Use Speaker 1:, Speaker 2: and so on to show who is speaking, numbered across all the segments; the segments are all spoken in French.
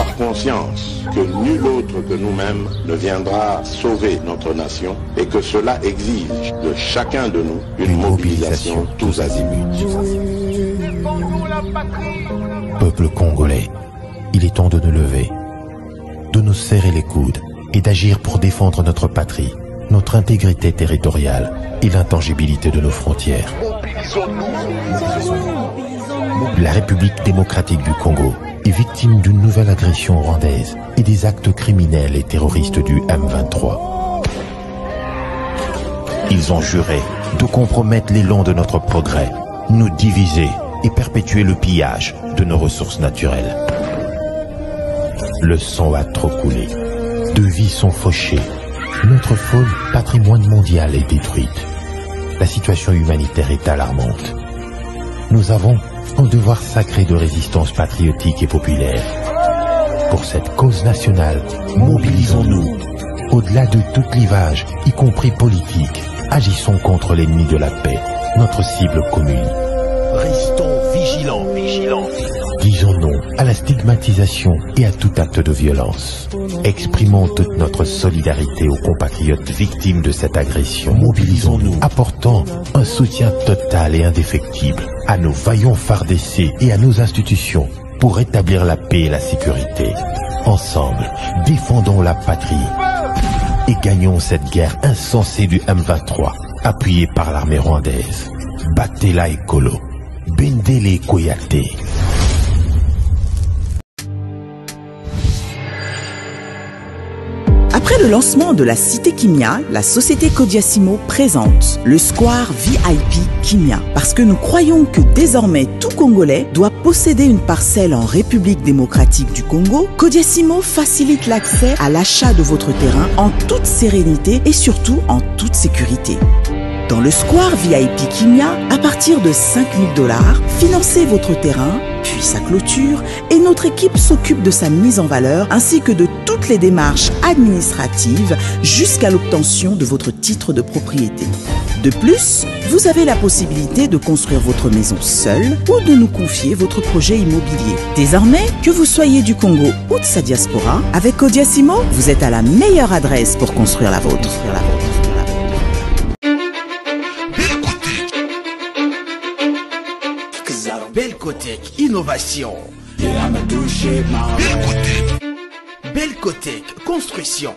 Speaker 1: avoir conscience que nul autre que nous-mêmes ne viendra sauver notre nation et que cela exige de chacun de nous une mobilisation tous azimuts.
Speaker 2: Peuple congolais, il est temps de nous lever, de nous serrer les coudes et d'agir pour défendre notre patrie, notre intégrité territoriale et l'intangibilité de nos frontières. La République démocratique du Congo est victime d'une nouvelle agression rwandaise et des actes criminels et terroristes du M23. Ils ont juré de compromettre l'élan de notre progrès, nous diviser et perpétuer le pillage de nos ressources naturelles. Le sang a trop coulé, de vies sont fauchées, notre faune, patrimoine mondial, est détruite. La situation humanitaire est alarmante. Nous avons un devoir sacré de résistance patriotique et populaire. Pour cette cause nationale, mobilisons-nous. Au-delà de tout clivage, y compris politique, agissons contre l'ennemi de la paix, notre cible commune. Restons vigilants, Disons non à la stigmatisation et à tout acte de violence. Exprimons toute notre solidarité aux compatriotes victimes de cette agression. Mobilisons-nous, apportant un soutien total et indéfectible à nos vaillants FARDC et à nos institutions pour rétablir la paix et la sécurité. Ensemble, défendons la patrie et gagnons cette guerre insensée du M23, appuyée par l'armée rwandaise. Battez-la Ekolo, Bendele Koyate.
Speaker 3: Après le lancement de la Cité Kimia, la société Kodiasimo présente le Square VIP Kimia. Parce que nous croyons que désormais tout Congolais doit posséder une parcelle en République démocratique du Congo, Kodiasimo facilite l'accès à l'achat de votre terrain en toute sérénité et surtout en toute sécurité. Dans le Square VIP Kimia, à partir de 5 000 $, financez votre terrain, puis sa clôture, et notre équipe s'occupe de sa mise en valeur ainsi que de toutes les démarches administratives jusqu'à l'obtention de votre titre de propriété. De plus, vous avez la possibilité de construire votre maison seule ou de nous confier votre projet immobilier. Désormais, que vous soyez du Congo ou de sa diaspora, avec Kodiasimo, vous êtes à la meilleure adresse pour construire la vôtre.
Speaker 4: Belcotech Innovation. Belcotech Construction.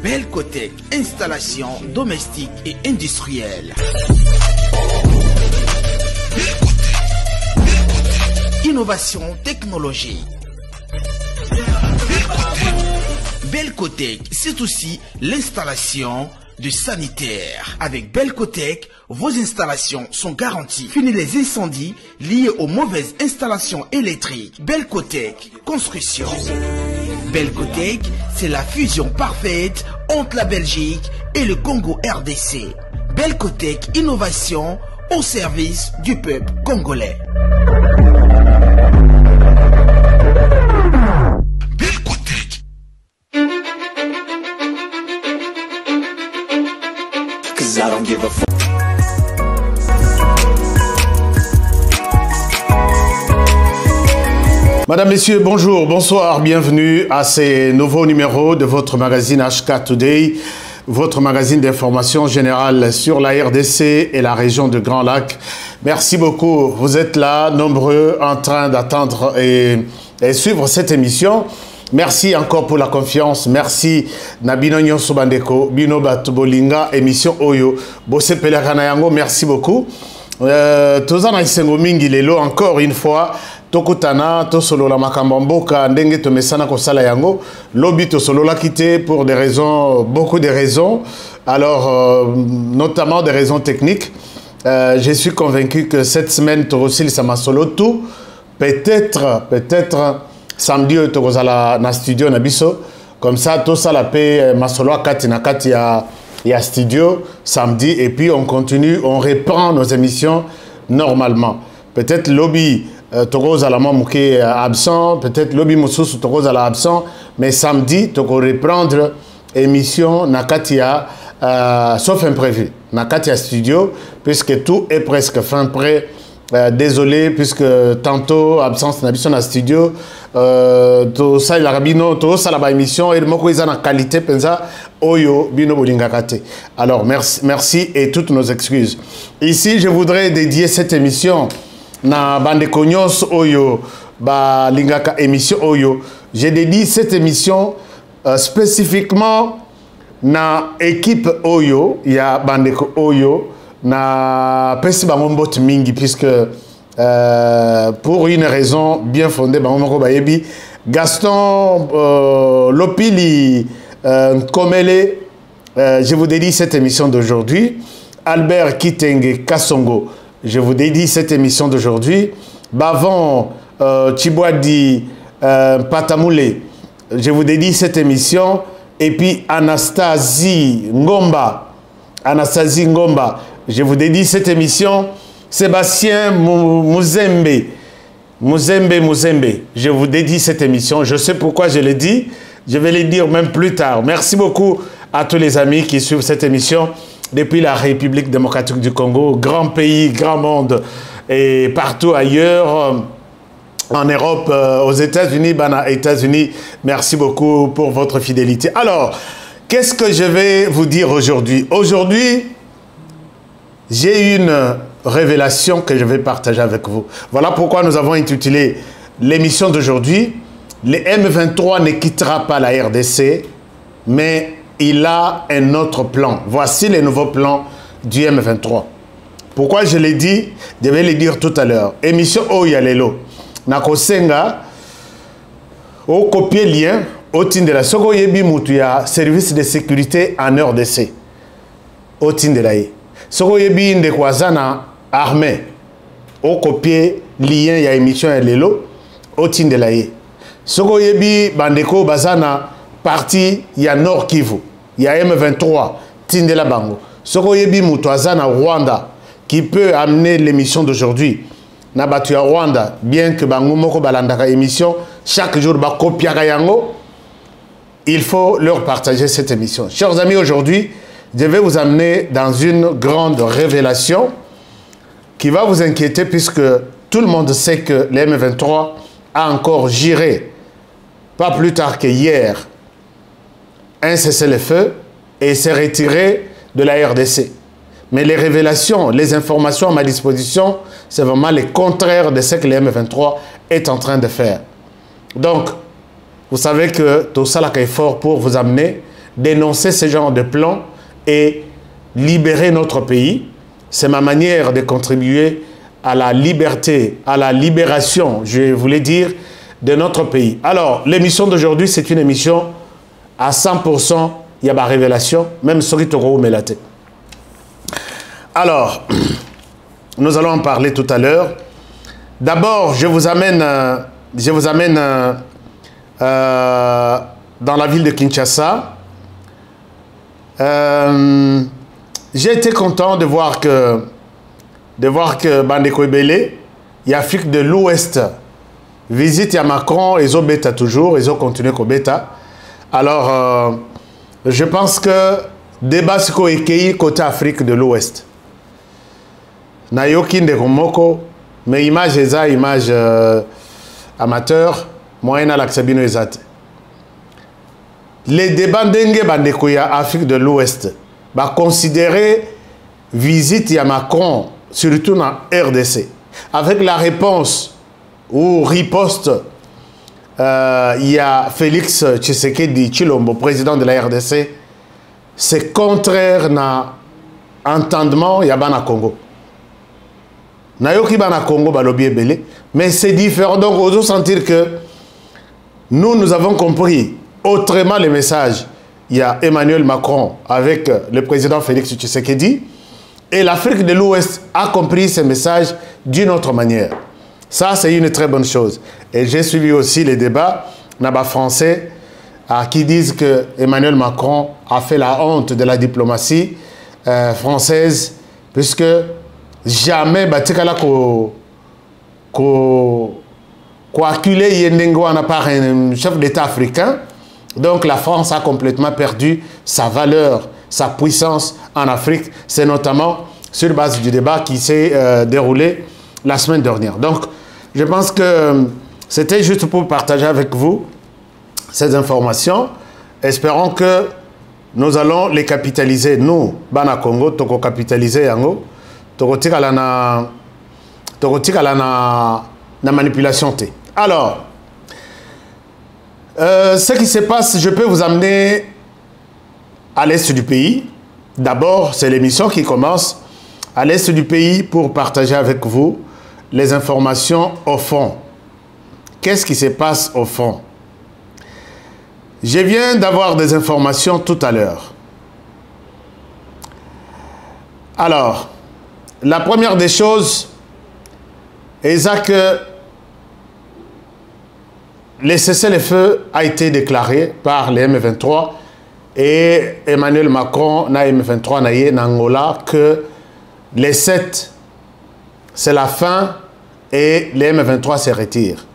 Speaker 4: Belcotech Installation domestique et industrielle. Innovation technologique. Belcotech, c'est aussi l'installation de sanitaire. Avec Belcotech, vos installations sont garanties. Fini les incendies liés aux mauvaises installations électriques. Belcotech Construction. Belcotech, c'est la fusion parfaite entre la Belgique et le Congo RDC. Belcotech Innovation au service du peuple congolais.
Speaker 5: Madame, Messieurs, bonjour, bonsoir, bienvenue à ces nouveaux numéros de votre magazine HK Today, votre magazine d'information générale sur la RDC et la région de Grand Lac. Merci beaucoup, vous êtes là, nombreux, en train d'attendre et suivre cette émission. Merci encore pour la confiance. Merci Nabino Nyonso Bandeko, Bino Batubolinga, émission Oyo. Bosse Pelekanayango, merci beaucoup. Tozana Isengo Mingi Lelo, encore une fois. Tokutana, Tosolola Makambamboka, Ndenge Tomesana Kosala Yango. Lobby Tosolola quitté pour des raisons, beaucoup de raisons. Alors, notamment des raisons techniques. Je suis convaincu que cette semaine, Torosil Samasolo, tout, peut-être, samedi, Togozala na studio Nabiso. Comme ça, tout ça la paix, Masolo Kati na Kati ya studio samedi. Et puis on continue, on reprend nos émissions normalement. Peut-être lobby Togozala Mamouké absent, peut-être lobby Moussous Togozala absent. Mais samedi, Togo reprendre émission na Kati sauf imprévu. Na Kati ya studio, puisque tout est presque fin prêt désolé puisque tantôt absence d'habitation dans le studio tout ça il a rabino tout ça la émission et moko ils en qualité pensa oyo bino bolingakate. Alors merci et toutes nos excuses. Ici je voudrais dédier cette émission na bande konyos oyo ba lingaka émission oyo. J'ai dédié cette émission spécifiquement na équipe oyo ya bandeko oyo na pesi bango mboti mingi puisque pour une raison bien fondée bango moko bayebi Gaston Lopili Komele je vous dédie cette émission d'aujourd'hui. Albert Kitenge Kasongo je vous dédie cette émission d'aujourd'hui. Bavon Chibwadi Patamoule je vous dédie cette émission. Et puis Anastasie Ngomba, je vous dédie cette émission. Sébastien Mouzembe, je vous dédie cette émission. Je sais pourquoi je le dis, je vais le dire même plus tard. Merci beaucoup à tous les amis qui suivent cette émission depuis la République démocratique du Congo, grand pays, grand monde et partout ailleurs. En Europe, aux États-Unis, merci beaucoup pour votre fidélité. Alors, qu'est-ce que je vais vous dire aujourd'hui? Aujourd'hui, j'ai une révélation que je vais partager avec vous. Voilà pourquoi nous avons intitulé l'émission d'aujourd'hui. Le M23 ne quittera pas la RDC, mais il a un autre plan. Voici les nouveaux plans du M23. Pourquoi je l'ai dit? Je vais le dire tout à l'heure. Émission Oyalelo. Nakosenga au copier lien au Tindela soko yebi mutu ya service de sécurité en RDC au Tindela ye soko yebi nde kwazana armée au copier lien ya émission ya lelo au Tindela ye soko yebi bandeko bazana parti ya Nord Kivu ya M23 Tindela bango soko yebi mutu azana Rwanda qui peut amener l'émission d'aujourd'hui. Nabatu à Rwanda, bien que bango moko balandaka émission, chaque jour ba kopiaka yango, il faut leur partager cette émission. Chers amis, aujourd'hui, je vais vous amener dans une grande révélation qui va vous inquiéter puisque tout le monde sait que le M23 a encore géré, pas plus tard que hier, un cessez-le-feu et s'est retiré de la RDC. Mais les révélations, les informations à ma disposition, c'est vraiment le contraire de ce que le M23 est en train de faire. Donc, vous savez que tout ça est fort pour vous amener, dénoncer ce genre de plan et libérer notre pays. C'est ma manière de contribuer à la liberté, à la libération, je voulais dire, de notre pays. Alors, l'émission d'aujourd'hui, c'est une émission à 100%, il y a ma révélation, même Sori Toro Melate. Alors, nous allons en parler tout à l'heure. D'abord, je vous amène dans la ville de Kinshasa. J'ai été content de voir que Bandeko Ebele, l'Afrique de l'Ouest, visite à Macron, ils ont bêta toujours, ils ont continué qu'au bêta. Alors, je pense que débat sur le côté Afrique de l'Ouest. Nayoki Ndekomoko, mais image eza image amateur, moyen à l'accabino ezate. Les débats d'Enge Bandekoya Afrique de l'Ouest, va considérer visite à Macron, surtout dans RDC, avec la réponse ou riposte, il y a Félix Tshisekedi Tshilombo, président de la RDC, c'est contraire à l'entendement Yabana Congo. Nayoki bana Congo balobi ebele, mais c'est différent. Donc, on doit sentir que nous avons compris autrement le message. Il y a Emmanuel Macron avec le président Félix Tshisekedi et l'Afrique de l'Ouest a compris ce message d'une autre manière. Ça, c'est une très bonne chose. Et j'ai suivi aussi les débats là-bas français qui disent que Emmanuel Macron a fait la honte de la diplomatie française puisque jamais batikala ko acculé Yendengo en part un chef d'État africain. Donc la France a complètement perdu sa valeur, sa puissance en Afrique. C'est notamment sur base du débat qui s'est déroulé la semaine dernière. Donc, je pense que c'était juste pour partager avec vous ces informations. Espérons que nous allons les capitaliser. Nous, Bana Congo, toko capitaliser yango, toko tikala na manipulation. Alors, ce qui se passe, je peux vous amener à l'est du pays. D'abord, c'est l'émission qui commence à l'est du pays pour partager avec vous les informations au fond. Qu'est-ce qui se passe au fond? Je viens d'avoir des informations tout à l'heure. Alors, la première des choses est que le cessez-le-feu a été déclaré par les M23 et Emmanuel Macron na M23 naïe n'Angola que les 7 c'est la fin et les M23 se retirent.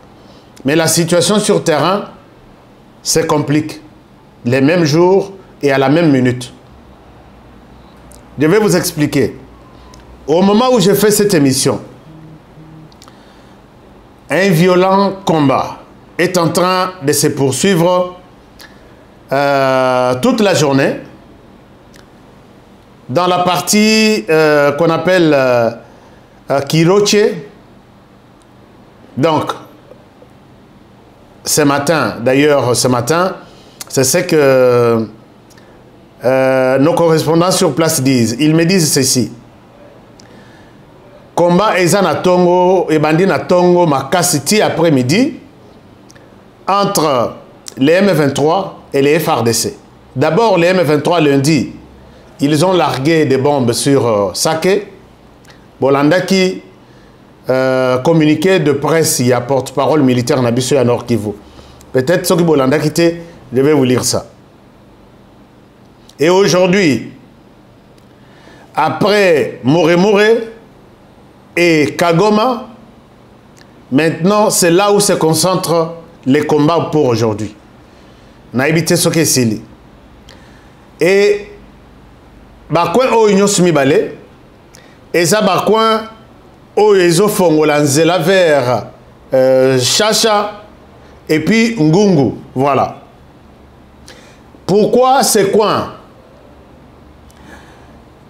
Speaker 5: Mais la situation sur terrain se complique les mêmes jours et à la même minute. Je vais vous expliquer. Au moment où j'ai fait cette émission, un violent combat est en train de se poursuivre toute la journée dans la partie qu'on appelle Kiroche. Donc, ce matin, d'ailleurs, c'est ce que nos correspondants sur place disent. Ils me disent ceci. Combat Ezana Tongo et Bandina Tongo Makasiti après-midi entre les M23 et les FARDC. D'abord, les M23 lundi, ils ont largué des bombes sur Sake. Bolandaki, communiqué de presse, il y a porte-parole militaire Nabiso à Nord Kivu. Peut-être ce que Bolandaki était, je vais vous lire ça. Et aujourd'hui, après Mouré et Kagoma, maintenant c'est là où se concentrent les combats pour aujourd'hui. Naibité Soke Sili. Et Bakwen o Union Sumibale, et ça Bakwen o Ezo Fongolanzela vers Chacha et puis Ngungu. Voilà. Pourquoi ces coins?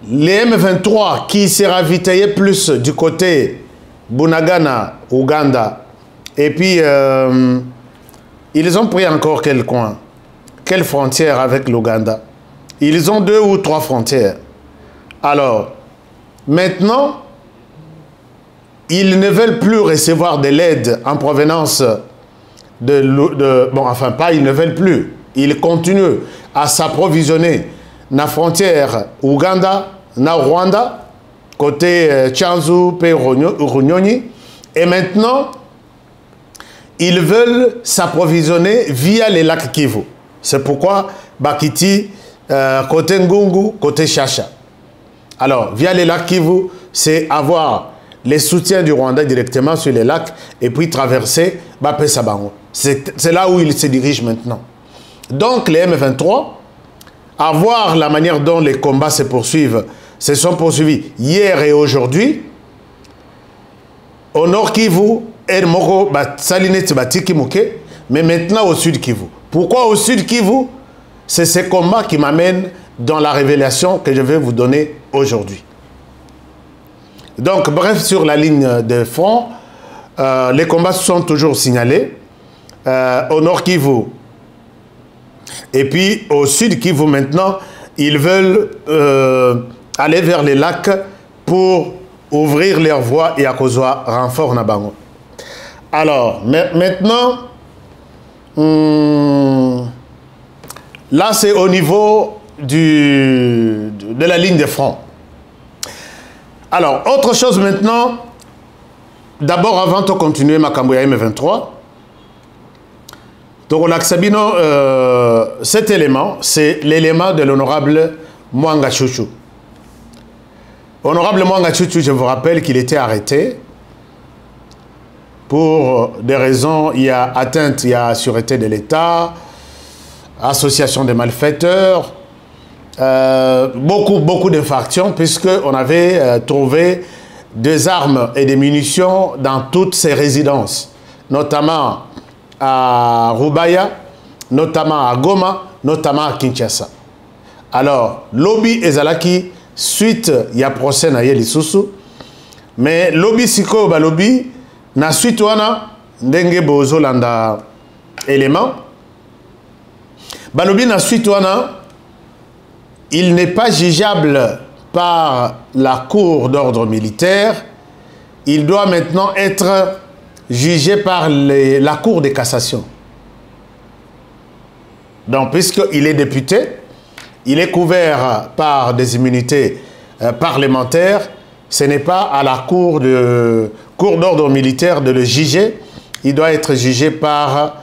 Speaker 5: Les M23 qui se ravitaillaient plus du côté Bunagana, Ouganda, et puis ils ont pris encore quel coin? Quelle frontière avec l'Ouganda? Ils ont 2 ou 3 frontières. Alors, maintenant, ils ne veulent plus recevoir de l'aide en provenance bon, enfin, pas ils ne veulent plus. Ils continuent à s'approvisionner na frontière Ouganda, na Rwanda, côté Tchanzu, Runyoni. Et maintenant, ils veulent s'approvisionner via les lacs Kivu. C'est pourquoi Bakiti, côté Ngungu, côté Chacha. Alors, via les lacs Kivu, c'est avoir les soutiens du Rwanda directement sur les lacs et puis traverser Bapé Sabango. C'est là où ils se dirigent maintenant. Donc, les M23, à voir la manière dont les combats se poursuivent, se sont poursuivis hier et aujourd'hui, au nord Kivu, mais maintenant au sud Kivu. Pourquoi au sud Kivu? C'est ces combats qui m'amènent dans la révélation que je vais vous donner aujourd'hui. Donc, bref, sur la ligne de front, les combats sont toujours signalés. Au nord Kivu, et puis au sud Kivu maintenant, ils veulent aller vers les lacs pour ouvrir leurs voies et à cause de renfort Nabango. Alors, maintenant, là c'est au niveau de la ligne de front. Alors, autre chose maintenant, d'abord avant de continuer ma Kamboya M23, donc Sabino, cet élément, c'est l'élément de l'honorable Mwanga Chouchou. Honorable Mwanga Chouchou, je vous rappelle qu'il était arrêté pour des raisons, il y a atteinte, il y a sûreté de l'État, association de malfaiteurs, beaucoup d'infractions, puisqu'on avait trouvé des armes et des munitions dans toutes ses résidences, notamment à Rubaya, notamment à Goma, notamment à Kinshasa. Alors, lobby ezalaki suite il y a procès na ye lisusu, mais lobby siko ba lobby na suite wana ndenge bozo landa élément ba lobby na suite wana il n'est pas jugeable par la cour d'ordre militaire, il doit maintenant être jugé par la cour de cassation. Donc, puisqu'il est député, il est couvert par des immunités parlementaires, ce n'est pas à la cour d'ordre militaire de le juger, il doit être jugé par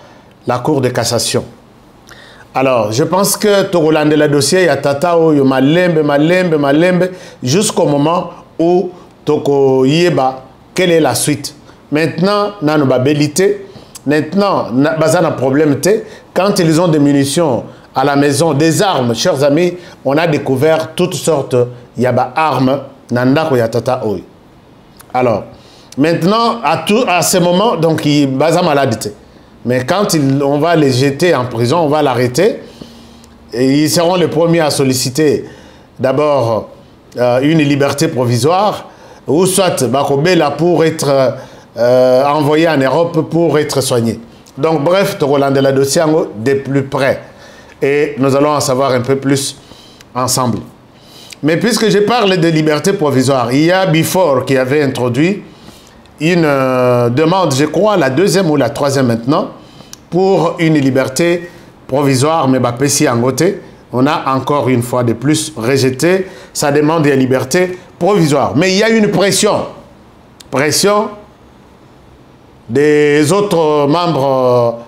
Speaker 5: la cour de cassation. Alors, je pense que Togolande la dossier, il y a Tata Oyo Malembe, jusqu'au moment où Toko Yeba, quelle est la suite? Maintenant, on a une babilité. Maintenant, on a un problème. Quand ils ont des munitions à la maison, des armes, chers amis, on a découvert toutes sortes d'armes. Alors, maintenant, à ce moment, donc, il y a maladie. Mais quand on va les jeter en prison, on va l'arrêter. Et ils seront les premiers à solliciter d'abord une liberté provisoire, ou soit Bakobela pour être envoyé en Europe pour être soigné. Donc bref, Togolande la dossier de plus près. Et nous allons en savoir un peu plus ensemble. Mais puisque je parle de liberté provisoire, il y a Before qui avait introduit une demande, je crois, la deuxième ou la troisième maintenant, pour une liberté provisoire, mais Bapessi Angote, on a encore une fois de plus rejeté sa demande de liberté provisoire. Mais il y a une pression des autres membres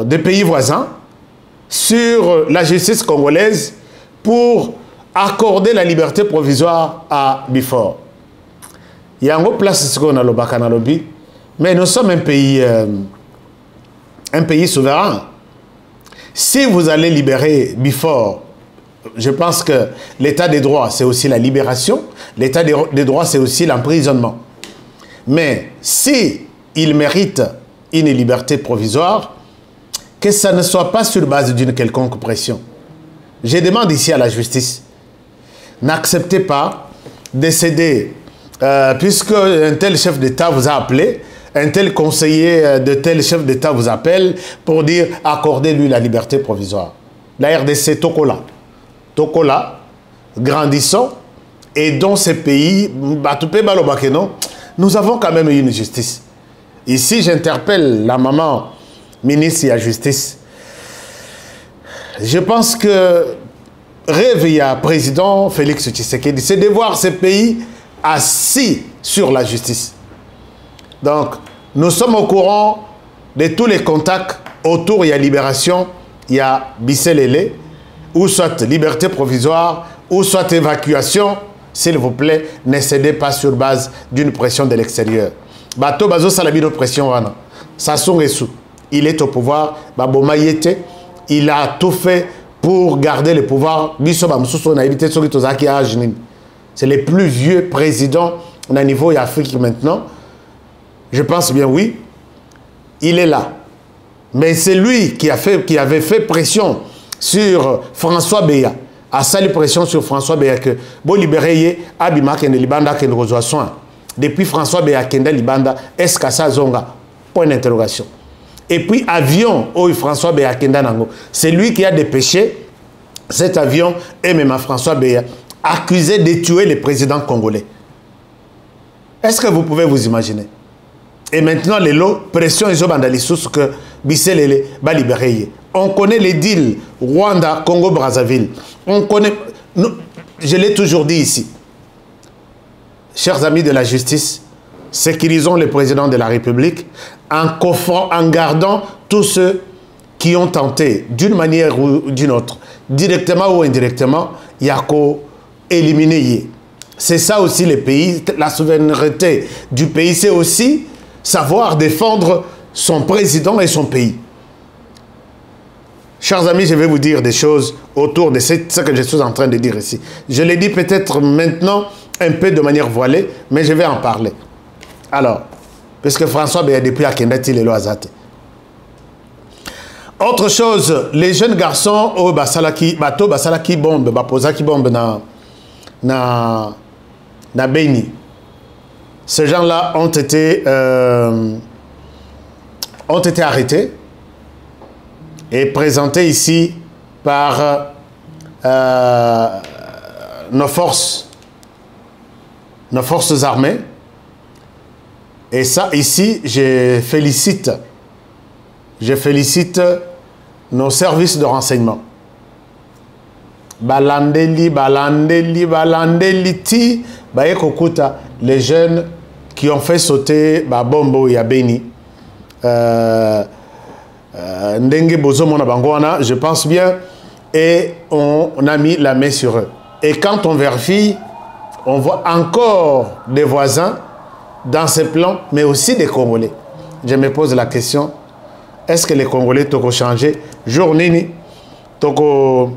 Speaker 5: des pays voisins sur la justice congolaise pour accorder la liberté provisoire à Before. Il y a une place qu'on a le Bakanalobi, mais nous sommes un pays souverain. Si vous allez libérer Before, je pense que l'état des droits, c'est aussi la libération. L'état des droits, c'est aussi l'emprisonnement. Mais si il mérite une liberté provisoire, que ça ne soit pas sur base d'une quelconque pression. Je demande ici à la justice, n'acceptez pas de céder, puisque un tel chef d'État vous a appelé, un tel conseiller de tel chef d'État vous appelle pour dire accordez-lui la liberté provisoire. La RDC Tokola, grandissons, et dans ces pays, nous avons quand même une justice. Ici, j'interpelle la maman ministre de la Justice. Je pense que rêve il y a président Félix Tshisekedi, c'est de voir ces pays assis sur la justice. Donc, nous sommes au courant de tous les contacts autour, il y a libération, il y a Bisselele, ou soit liberté provisoire, ou soit évacuation. S'il vous plaît, ne cédez pas sur base d'une pression de l'extérieur. Bato Bazo Salabino pression, Sassou Nguesso, il est au pouvoir, Baboma Yete, il a tout fait pour garder le pouvoir. C'est le plus vieux président au niveau d'Afrique maintenant. Je pense bien oui, il est là. Mais c'est lui qui avait fait pression sur François Beya. A sali pression sur François Beya que bon libérer Abima Kende Libanda Kende reçoit soin. Depuis François Beya Kende Libanda, est-ce que ça zonga? Point d'interrogation. Et puis avion, oh François Beya Kende Nango, c'est lui qui a dépêché cet avion et même François Beya accusé de tuer le président congolais. Est-ce que vous pouvez vous imaginer? Et maintenant, les lots, pression, ils ont bandali sous que Bisselele va libérer. On connaît les deals Rwanda, Congo, Brazzaville. On connaît, je l'ai toujours dit ici. Chers amis de la justice, sécurisons le président de la République en coffrant, en gardant tous ceux qui ont tenté, d'une manière ou d'une autre, directement ou indirectement, il y a qu'à éliminer. C'est ça aussi le pays, la souveraineté du pays, c'est aussi savoir défendre son président et son pays. Chers amis, je vais vous dire des choses autour de ce que je suis en train de dire ici. Je l'ai dit peut-être maintenant un peu de manière voilée, mais je vais en parler. Alors, parce que François, depuis à Kendati, les lois. Autre chose, les jeunes garçons au Basalaki, bateau Basalaki bombe, Bapozaki bombe na Beni. Ces gens-là ont été arrêtés et présentés ici par nos forces armées. Et ça, ici, je félicite nos services de renseignement. Balandeli, ti, kokuta, les jeunes qui ont fait sauter Bombo et Beni. Ndenge Bozo Mona Bangwana, je pense bien, et on a mis la main sur eux. Et quand on vérifie, on voit encore des voisins dans ces plans, mais aussi des Congolais. Je me pose la question, est-ce que les Congolais t'ont changé jour nini, t'ont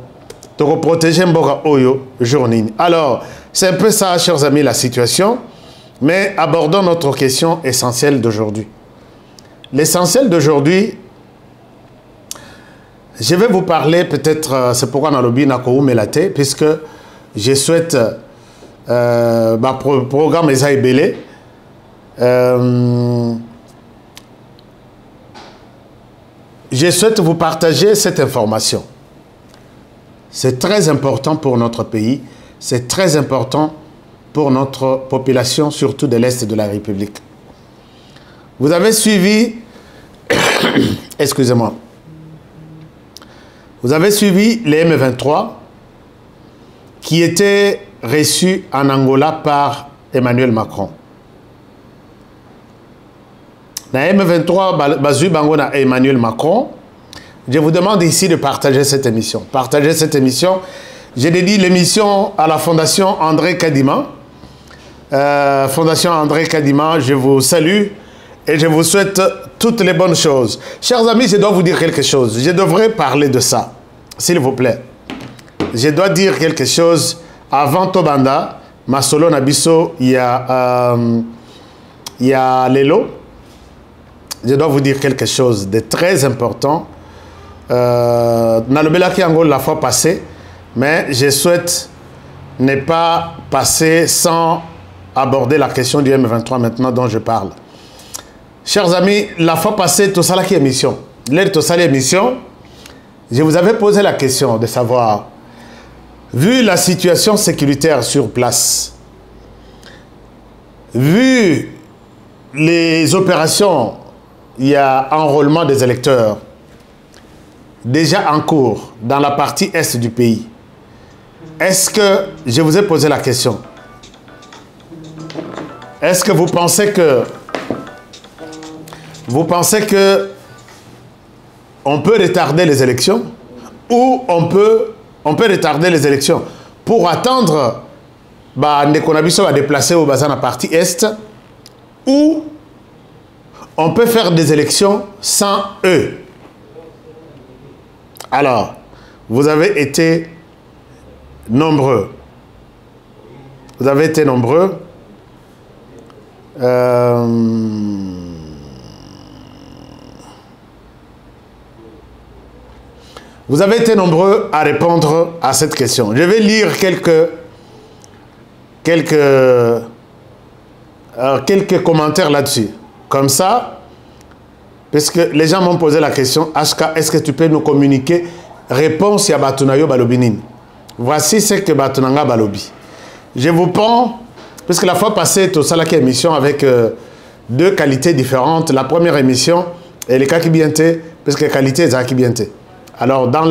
Speaker 5: protégé Mboga Oyo jour nini? Alors, c'est un peu ça, chers amis, la situation, mais abordons notre question essentielle d'aujourd'hui. L'essentiel d'aujourd'hui, je vais vous parler, peut-être, c'est pourquoi on a lobby Nakou Melate, puisque je souhaite, programme Esaïe Belé, je souhaite vous partager cette information. C'est très important pour notre pays, c'est très important pour notre population, surtout de l'Est de la République. Vous avez suivi, excusez-moi, vous avez suivi les M23 qui étaient reçus en Angola par Emmanuel Macron. Dans M23, Bazu Bangona et Emmanuel Macron, je vous demande ici de partager cette émission. Partagez cette émission. J'ai dédié l'émission à la Fondation André Kadima. Fondation André Kadima, je vous salue et je vous souhaite toutes les bonnes choses. Chers amis, je dois vous dire quelque chose. Je devrais parler de ça, s'il vous plaît. Je dois dire quelque chose avant Tobanda, Masolo Nabiso, il y a Lelo. Je dois vous dire quelque chose de très important. Nalobelaki Angol la fois passée, mais je souhaite ne pas passer sans aborder la question du M23 maintenant dont je parle. Chers amis, la fois passée, tout ça là qui émission. Tout ça l'émission, je vous avais posé la question de savoir, vu la situation sécuritaire sur place, vu les opérations, il y a enrôlement des électeurs déjà en cours dans la partie est du pays. Est-ce que, je vous ai posé la question, est-ce que vous pensez que on peut retarder les élections ou on peut retarder les élections pour attendre Ndekonabiso va déplacer au bassin à la partie est, ou on peut faire des élections sans eux? Alors, vous avez été nombreux. Vous avez été nombreux. Vous avez été nombreux à répondre à cette question. Je vais lire quelques commentaires là-dessus. Comme ça, parce que les gens m'ont posé la question, HK, est-ce que tu peux nous communiquer réponse à Batunayo Balobinin? Voici ce que Batunanga Balobi. Je vous prends, parce que la fois passée, tout ça là qui est émission avec deux qualités différentes. La première émission, et les cas qui bien été, parce que la qualité est qui bien été. Alors, dans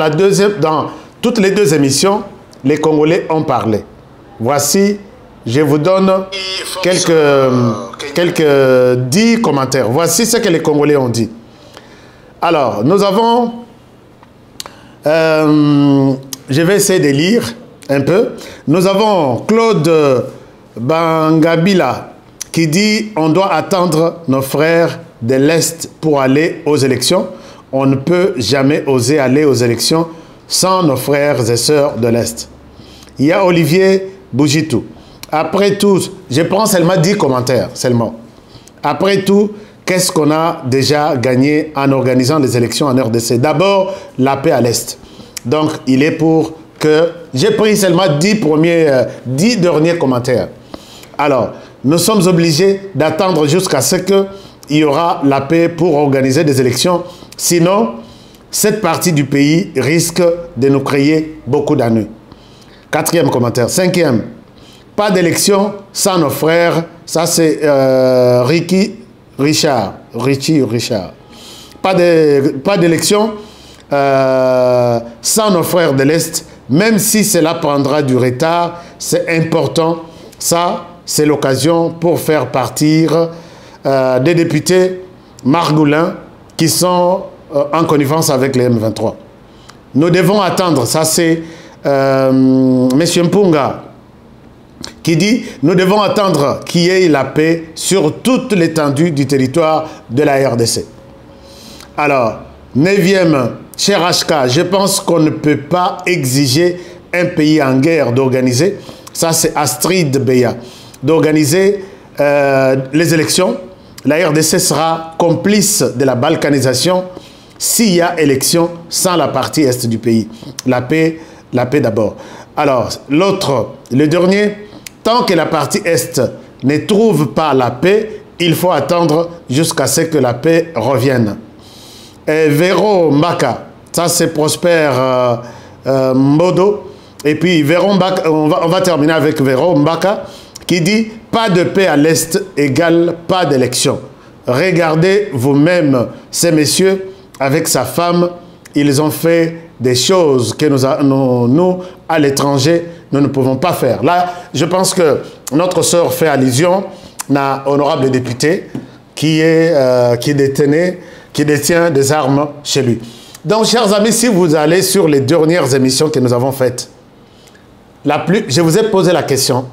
Speaker 5: toutes les deux émissions, les Congolais ont parlé. Voici, je vous donne quelques 10 commentaires. Voici ce que les Congolais ont dit. Alors, nous avons... je vais essayer de lire un peu. Nous avons Claude Bangabila qui dit « On doit attendre nos frères de l'Est pour aller aux élections. On ne peut jamais oser aller aux élections sans nos frères et sœurs de l'Est. » Il y a Olivier Bougitou. Après tout, je prends seulement 10 commentaires, seulement. Après tout, qu'est-ce qu'on a déjà gagné en organisant les élections en RDC? D'abord, la paix à l'Est. Donc, il est pour que... J'ai pris seulement 10 derniers commentaires. Alors, nous sommes obligés d'attendre jusqu'à ce qu'il y aura la paix pour organiser des élections. Sinon, cette partie du pays risque de nous créer beaucoup d'ennuis. 4e commentaire. 5e, pas d'élection sans nos frères. Ça, c'est Richie Richard. Pas d'élection sans nos frères de l'Est, même si cela prendra du retard, c'est important. Ça, c'est l'occasion pour faire partir des députés margoulins qui sont en connivence avec les M23. Nous devons attendre, ça c'est M. Mpunga qui dit, nous devons attendre qu'il y ait la paix sur toute l'étendue du territoire de la RDC. Alors, 9e, cher HK, je pense qu'on ne peut pas exiger un pays en guerre d'organiser, ça c'est Astrid Beya, d'organiser les élections. La RDC sera complice de la balkanisation s'il y a élection sans la partie est du pays. La paix d'abord. Alors, l'autre, le dernier, tant que la partie est ne trouve pas la paix, il faut attendre jusqu'à ce que la paix revienne. Et Véro Mbaka, ça c'est Prosper Mbodo. Et puis Véro Mbaka, on va terminer avec Véro Mbaka qui dit « Pas de paix à l'Est égale pas d'élection ». Regardez vous-même ces messieurs avec sa femme, ils ont fait des choses que nous à l'étranger, nous ne pouvons pas faire. Là, je pense que notre sœur fait allusion à honorable député qui détient des armes chez lui. Donc, chers amis, si vous allez sur les dernières émissions que nous avons faites, je vous ai posé la question,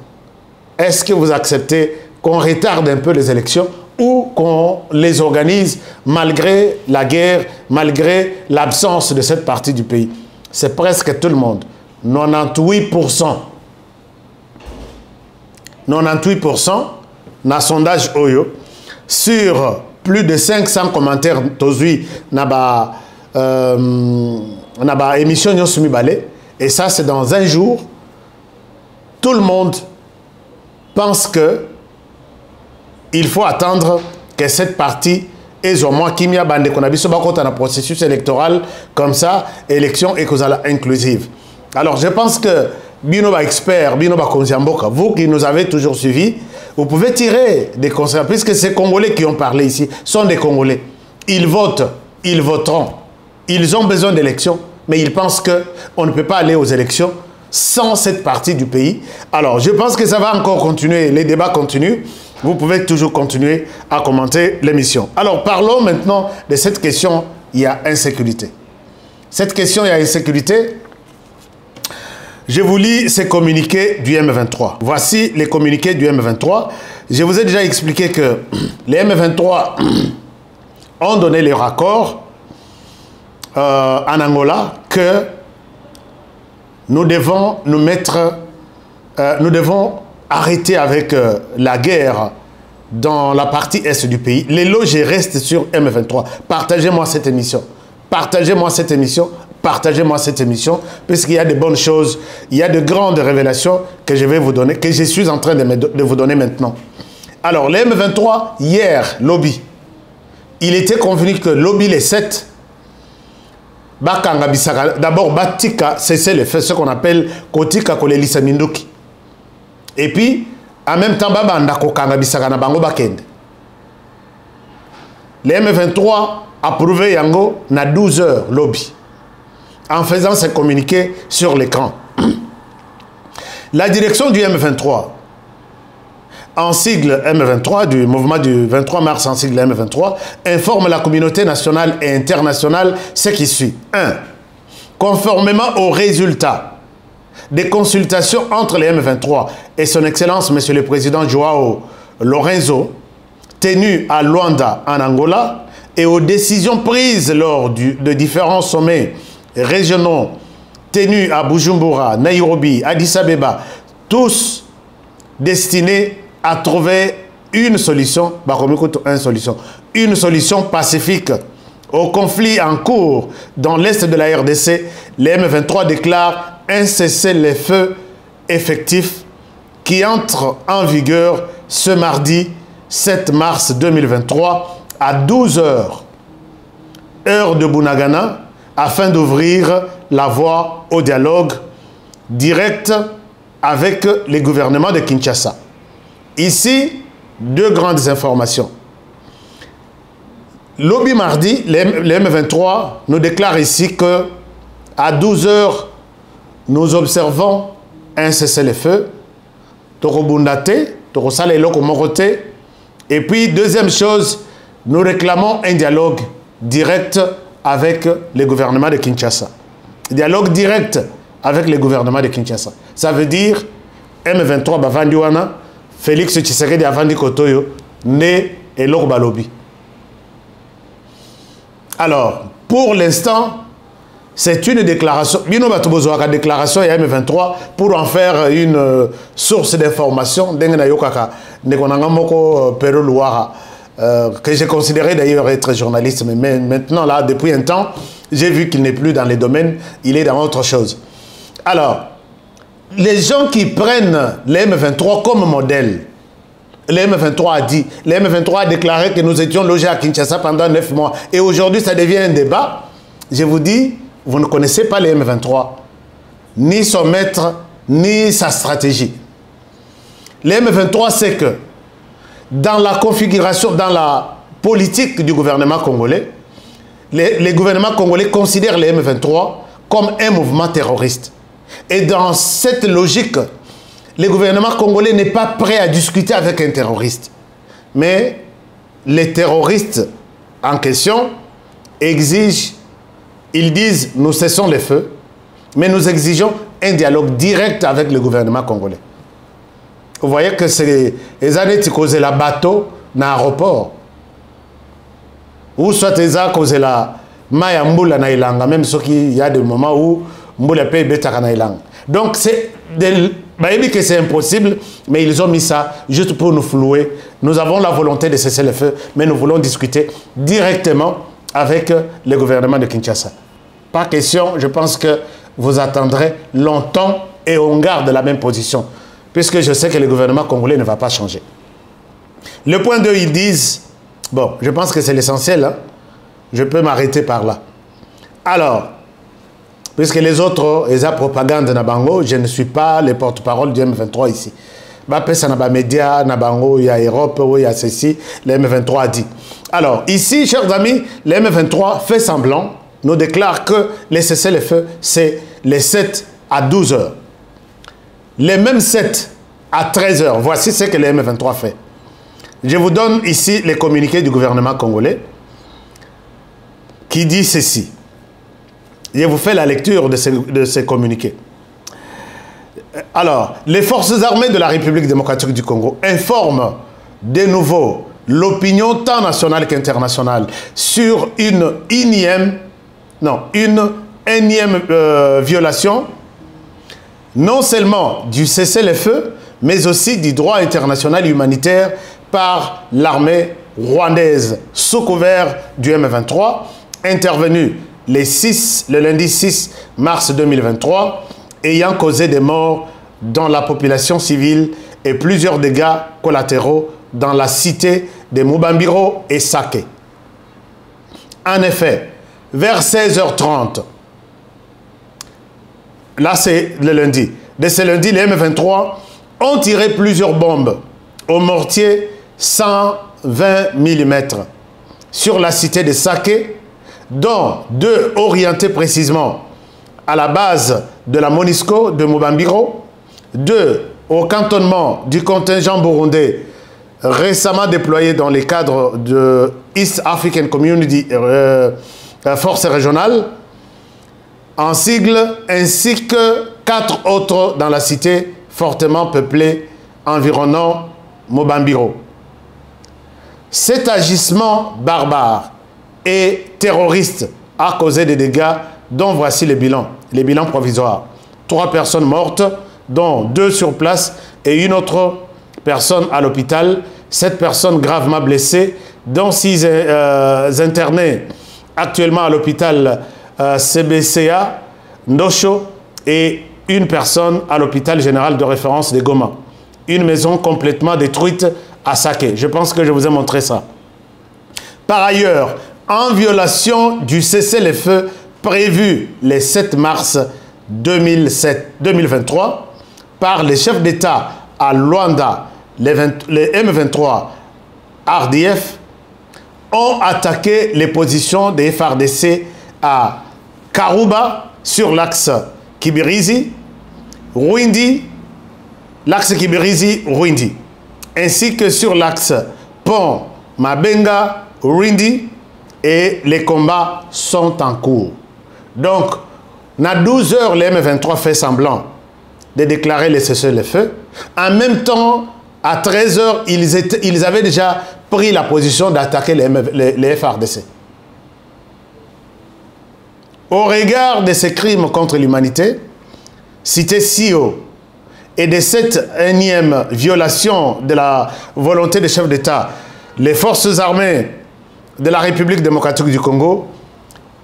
Speaker 5: est-ce que vous acceptez qu'on retarde un peu les élections ou qu'on les organise malgré la guerre, malgré l'absence de cette partie du pays? C'est presque tout le monde. 98%. 98% dans le sondage Oyo, sur plus de 500 commentaires, naba émission Nyonsumi Balé, et ça c'est dans un jour. Tout le monde pense que il faut attendre que cette partie ait au moins Kimia Bande qu'on a vu dans un processus électoral comme ça, élection et cause inclusive. Alors je pense que Binoba expert, Binoba Konziamboka, vous qui nous avez toujours suivis, vous pouvez tirer des conséquences, puisque ces Congolais qui ont parlé ici sont des Congolais. Ils votent, ils voteront. Ils ont besoin d'élections, mais ils pensent qu'on ne peut pas aller aux élections sans cette partie du pays. Alors, je pense que ça va encore continuer, les débats continuent. Vous pouvez toujours continuer à commenter l'émission. Alors, parlons maintenant de cette question, il y a insécurité. Cette question, il y a insécurité. Je vous lis ces communiqués du M23. Voici les communiqués du M23. Je vous ai déjà expliqué que les M23 ont donné les raccords en Angola que nous devons nous mettre, nous devons arrêter avec la guerre dans la partie est du pays. Les loges restent sur M23. Partagez-moi cette émission. Partagez-moi cette émission. Partagez-moi cette émission, puisqu'il y a de bonnes choses, il y a de grandes révélations que je vais vous donner, que je suis en train de vous donner maintenant. Alors, les M23, hier, lobby, il était convenu que lobby les 7, d'abord, Batika, c'est ce qu'on appelle Kotika Kolelisa Minduki. Et puis, en même temps, les M23 approuvé Yango na 12 heures lobby, en faisant ce communiqué sur l'écran. La direction du M23, en sigle M23, du mouvement du 23 mars en sigle M23, informe la communauté nationale et internationale ce qui suit. 1. Conformément aux résultats des consultations entre les M23 et son Excellence, Monsieur le Président Joao Lorenzo, tenu à Luanda, en Angola, et aux décisions prises lors de différents sommets régionaux tenus à Bujumbura, Nairobi, Addis Abeba, tous destiné à trouver une solution pacifique au conflit en cours dans l'est de la RDC. Les M23 déclarent un cessez-le-feu effectif qui entre en vigueur ce mardi 7 mars 2023 à 12 h, heure de Bunagana, afin d'ouvrir la voie au dialogue direct avec les gouvernements de Kinshasa. Ici, deux grandes informations. Lobby mardi, les M23 nous déclarent ici que à 12 h, nous observons un cessez-le-feu, Torobundate, Torosale Lokomorote. Et puis, deuxième chose, nous réclamons un dialogue direct avec les gouvernements de Kinshasa. Dialogue direct avec les gouvernements de Kinshasa. Ça veut dire M23 Bavandiwana, Félix Tshisekedi Avandi Kotoyo, né et Lorbalobi. Alors, pour l'instant, c'est une déclaration. Bino Batobozoaka déclaration et M23 pour en faire une source d'information. Dengena Yokaka, Nekonangamoko Pero Luara. Que j'ai considéré d'ailleurs être journaliste, mais maintenant, là, depuis un temps, j'ai vu qu'il n'est plus dans les domaines, il est dans autre chose. Alors, les gens qui prennent les M23 comme modèle, les M23 a dit, les M23 a déclaré que nous étions logés à Kinshasa pendant 9 mois, et aujourd'hui, ça devient un débat. Je vous dis, vous ne connaissez pas les M23, ni son maître, ni sa stratégie. Les M23, c'est que dans la configuration, dans la politique du gouvernement congolais, les gouvernements congolais considèrent les M23 comme un mouvement terroriste. Et dans cette logique, le gouvernement congolais n'est pas prêt à discuter avec un terroriste. Mais les terroristes en question exigent, ils disent, nous cessons les feux, mais nous exigeons un dialogue direct avec le gouvernement congolais. Vous voyez que c'est les années qui causent la bateau dans l'aéroport. Ou soit les années qui causent la maille mboula na ilanga, même ce qu'il y a des moments où mboula paye bêta na ilanga. Donc c'est que c'est impossible, mais ils ont mis ça juste pour nous flouer. Nous avons la volonté de cesser le feu, mais nous voulons discuter directement avec le gouvernement de Kinshasa. Pas question, je pense que vous attendrez longtemps et on garde la même position. Puisque je sais que le gouvernement congolais ne va pas changer. Le point 2, ils disent, bon, je pense que c'est l'essentiel, hein? Je peux m'arrêter par là. Alors, puisque les autres, ils ont propagande Nabango, je ne suis pas le porte-parole du M23 ici. Bapesa Naba Média, Nabango, il y a Europe, il y a ceci, le M23 a dit. Alors, ici, chers amis, le M23 fait semblant, nous déclare que les cessez-le-feu, c'est les 7 à 12 h. Les mêmes 7 à 13 h, voici ce que le M23 fait. Je vous donne ici les communiqués du gouvernement congolais qui dit ceci. Je vous fais la lecture de ces communiqués. Alors, les forces armées de la République démocratique du Congo informent de nouveau l'opinion tant nationale qu'internationale sur une énième violation non seulement du cessez-le-feu, mais aussi du droit international humanitaire par l'armée rwandaise sous couvert du M23, intervenue le lundi 6 mars 2023, ayant causé des morts dans la population civile et plusieurs dégâts collatéraux dans la cité de Mubambiro et Sake. En effet, vers 16 h 30, là, c'est le lundi. Dès ce lundi, les M23 ont tiré plusieurs bombes au mortier 120 mm sur la cité de Sake, dont 2 orientés précisément à la base de la MONUSCO de Mubambiro, 2 au cantonnement du contingent burundais récemment déployé dans les cadres de East African Community Force régionale, en sigle, ainsi que 4 autres dans la cité fortement peuplée environnant Mubambiro. Cet agissement barbare et terroriste a causé des dégâts dont voici les bilans provisoires. 3 personnes mortes, dont 2 sur place et une autre personnes à l'hôpital, 7 personnes gravement blessées, dont 6 internés actuellement à l'hôpital CBCA, Ndosho, et une personne à l'hôpital général de référence de Goma. Une maison complètement détruite à Saké. Je pense que je vous ai montré ça. Par ailleurs, en violation du cessez-le-feu prévu le 7 mars 2023 par les chefs d'État à Luanda, les M23 RDF ont attaqué les positions des FARDC à Karouba sur l'axe Kibirizi, Rwindi, l'axe Kibirizi-Rwindi, ainsi que sur l'axe Pont Mabenga, Rwindi, et les combats sont en cours. Donc, à 12 heures, les M23 fait semblant de déclarer le cessez-le-feu. En même temps, à 13 heures, ils avaient déjà pris la position d'attaquer les FARDC. Au regard de ces crimes contre l'humanité, cités si haut, et de cette énième violation de la volonté des chefs d'État, les forces armées de la République démocratique du Congo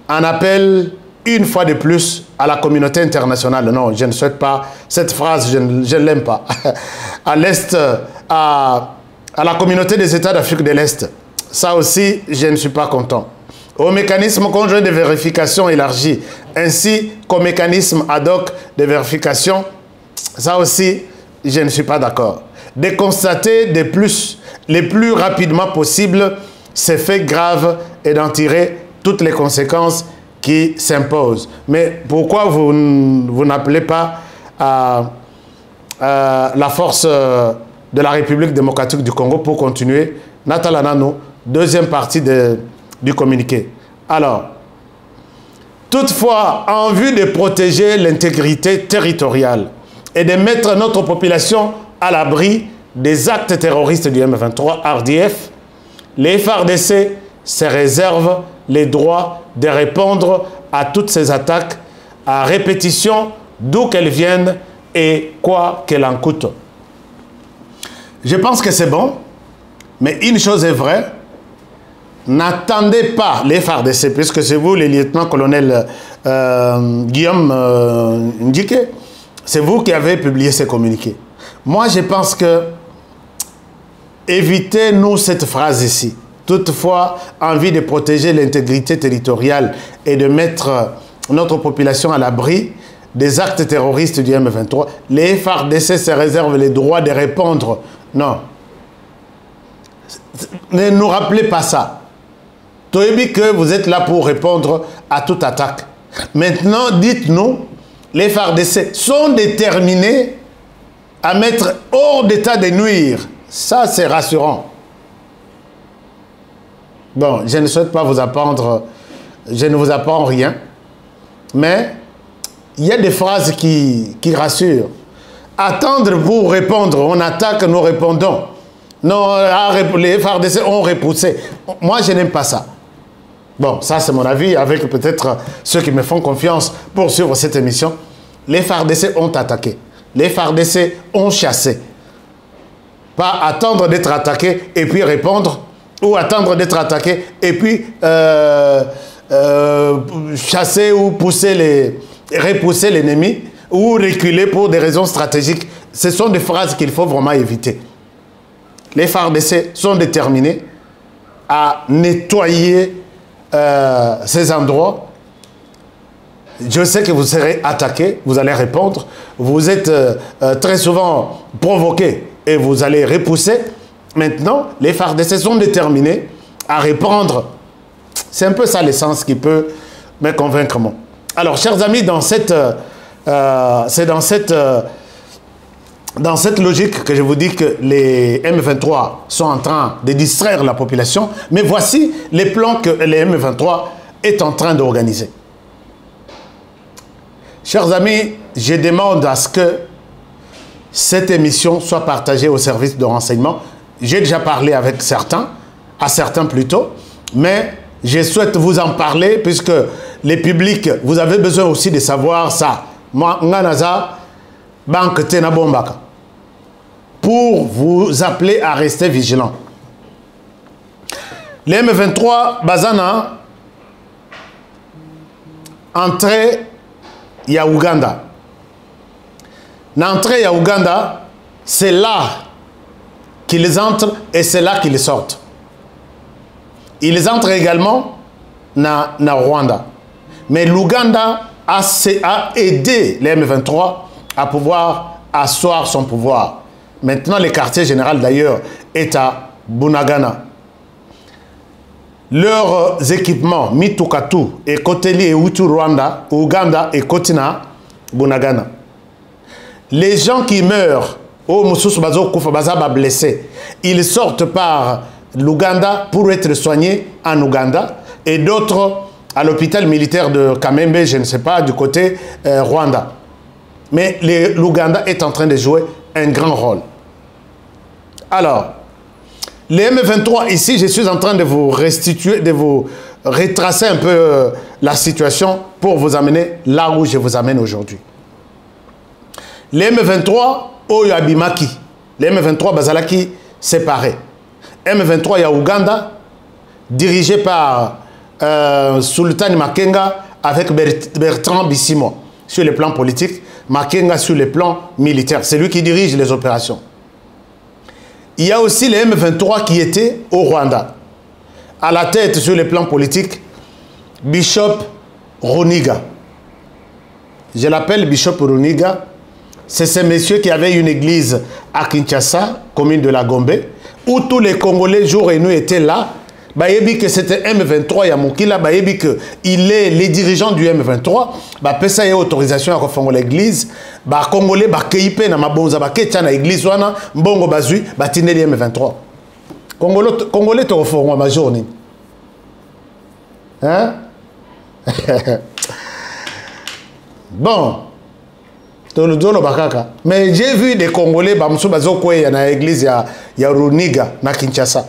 Speaker 5: en appellent une fois de plus à la communauté internationale. Non, je ne souhaite pas cette phrase, je ne l'aime pas. À l'Est, à la communauté des États d'Afrique de l'Est. Ça aussi, je ne suis pas content. Au mécanisme conjoint de vérification élargi, ainsi qu'au mécanisme ad hoc de vérification, ça aussi, je ne suis pas d'accord. De constater le plus rapidement possible ces faits graves et d'en tirer toutes les conséquences qui s'imposent. Mais pourquoi vous n'appelez pas la force de la République démocratique du Congo pour continuer? Natala Nano, deuxième partie du communiqué. Alors, toutefois, en vue de protéger l'intégrité territoriale et de mettre notre population à l'abri des actes terroristes du M23 RDF, les FARDC se réservent les droits de répondre à toutes ces attaques à répétition, d'où qu'elles viennent et quoi qu'elles en coûtent. Je pense que c'est bon, mais une chose est vraie, n'attendez pas les FARDC, puisque c'est vous, les lieutenants-colonels Guillaume Ndike, c'est vous qui avez publié ces communiqués. Moi, je pense que évitez-nous cette phrase ici. Toutefois, envie de protéger l'intégrité territoriale et de mettre notre population à l'abri des actes terroristes du M23, les FARDC se réservent les droits de répondre. Non. Ne nous rappelez pas ça. Toyebi que vous êtes là pour répondre à toute attaque. Maintenant, dites-nous, les FARDC sont déterminés à mettre hors d'état de nuire. Ça, c'est rassurant. Bon, je ne souhaite pas vous apprendre, je ne vous apprends rien, mais il y a des phrases qui rassurent. Attendre pour répondre, on attaque, nous répondons. Non, les FARDC ont repoussé. Moi, je n'aime pas ça. Bon, ça c'est mon avis, avec peut-être ceux qui me font confiance pour suivre cette émission. Les FARDC ont attaqué. Les FARDC ont chassé. Pas attendre d'être attaqué et puis répondre, ou attendre d'être attaqué et puis chasser ou repousser l'ennemi, ou reculer pour des raisons stratégiques. Ce sont des phrases qu'il faut vraiment éviter. Les FARDC sont déterminés à nettoyer ces endroits. Je sais que vous serez attaqué, vous allez répondre. Vous êtes très souvent provoqué et vous allez repousser. Maintenant, les FARDC sont déterminés à répondre. C'est un peu ça l'essence qui peut me convaincre moi. Alors, chers amis, c'est dans cette logique que je vous dis que les M23 sont en train de distraire la population. Mais voici les plans que les M23 est en train d'organiser. Chers amis, je demande à ce que cette émission soit partagée au service de renseignement. J'ai déjà parlé avec certains, à certains plutôt, mais je souhaite vous en parler puisque les publics, vous avez besoin aussi de savoir ça. Moi, Nganaza, Banque Tena Bombaka. pour vous appeler à rester vigilants. Les M23, Bazana, entrée, il y a Ouganda. L'entrée, il y a Ouganda, c'est là qu'ils entrent et c'est là qu'ils sortent. Ils entrent également dans Rwanda. Mais l'Ouganda a aidé les M23 à pouvoir asseoir son pouvoir. Maintenant, le quartier général d'ailleurs est à Bunagana. Leurs équipements, Mitukatu et Koteli et Utu Rwanda, Ouganda et Kotina, Bunagana. Les gens qui meurent, blessés, ils sortent par l'Ouganda pour être soignés en Ouganda et d'autres à l'hôpital militaire de Kamembe, je ne sais pas, du côté Rwanda. Mais l'Ouganda est en train de jouer un grand rôle. Alors, les M23, ici, je suis en train de vous restituer, de vous retracer un peu la situation pour vous amener là où je vous amène aujourd'hui. Les M23, Oyabimaki, les M23 Bazalaki séparés. M23, il y a Ouganda, dirigé par Sultan Makenga avec Bertrand Bissimo sur le plan politique, Makenga sur le plan militaire. C'est lui qui dirige les opérations. Il y a aussi les M23 qui étaient au Rwanda. À la tête sur le plan politique, Bishop Runiga. Je l'appelle Bishop Runiga. C'est ce monsieur qui avait une église à Kinshasa, commune de la Gombe, où tous les Congolais, jour et nuit, étaient là. Bayebi que c'était M23 Yamukila, Bayebi que il est les dirigeants du M23, pesa ya autorisation à refongo l'église, Congolais keipe na mabonza ketia na église wana, mbongo bazui, tineli M23. Congolais to refongo ma journée. Hein? Bon. Mais j'ai vu des Congolais bamsou bazokwe na église ya Runiga na Kinshasa.